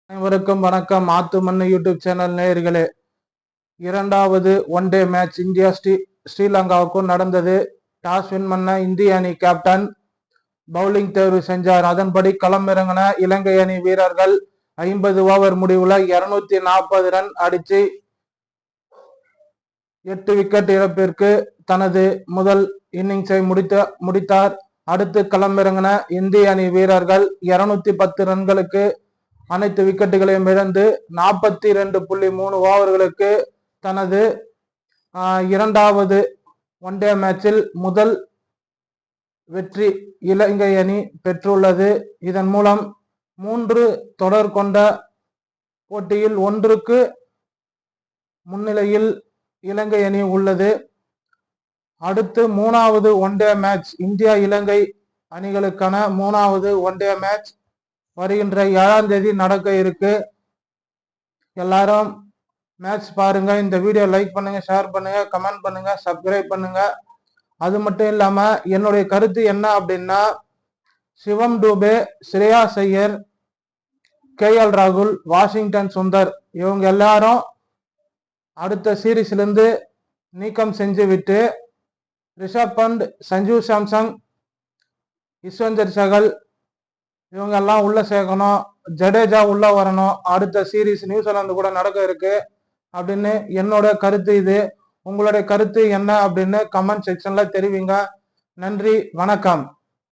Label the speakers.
Speaker 1: அனைவருக்கும் வணக்கம். ஆத்து மண்ணு யூடியூப் சேனல் நேயர்களே, இரண்டாவது ஒன் டே மேட்ச் இந்தியா ஸ்ரீலங்காவுக்கும் நடந்தது. டாஸ் வின் பண்ண இந்திய அணி கேப்டன் பவுலிங் தேர்வு செஞ்சார். அதன்படி களமிறங்கின இலங்கை அணி வீரர்கள் 50 ஓவர் முடிவுல 240 ரன் அடிச்சு 8 விக்கெட் இழப்பிற்கு தனது முதல் இன்னிங்ஸை முடித்தார். அடுத்து களமிறங்கின இந்திய அணி வீரர்கள் 210 ரன்களுக்கு அனைத்து விக்கெட்டுகளையும் இழந்து 42.3 ஓவர்களுக்கு தனது இரண்டாவது ஒன் டே மேட்சில் முதல் வெற்றி இலங்கை அணி பெற்றுள்ளது. இதன் மூலம் 3 தொடர் கொண்ட போட்டியில் 1க்கு முன்னிலையில் இலங்கை அணி உள்ளது. அடுத்து 3வது ஒன் டே மேட்ச் இந்தியா இலங்கை அணிகளுக்கான 3வது ஒன் டே மேட்ச் வருகின்ற 7ஆம் தேதி நடக்க இருக்கு. எல்லாரும் மேட்ச் பாருங்க. இந்த வீடியோ லைக் பண்ணுங்க, ஷேர் பண்ணுங்க, கமெண்ட் பண்ணுங்க, சப்ஸ்கிரைப் பண்ணுங்க. அது மட்டும் இல்லாம என்னுடைய கருத்து என்ன அப்படின்னா, சிவம் டூபே, ஸ்ரேயாஸ் ஐயர், KL ராகுல், வாஷிங்டன் சுந்தர் இவங்க எல்லாரும் அடுத்த சீரீஸ்ல இருந்து நீக்கம் செஞ்சு விட்டு ரிஷப் பண்ட், சஞ்சு சாம்சங், யுஸ்வேந்தர் சகல் இவங்க எல்லாம் உள்ள சேர்க்கணும். ஜடேஜா உள்ள வரணும். அடுத்த சீரீஸ் நியூசிலாந்து கூட நடக்க இருக்கு அப்படின்னு என்னோட கருத்து இது. உங்களுடைய கருத்து என்ன அப்படின்னு கமெண்ட் செக்ஷன்ல தெரிவிங்க. நன்றி, வணக்கம்.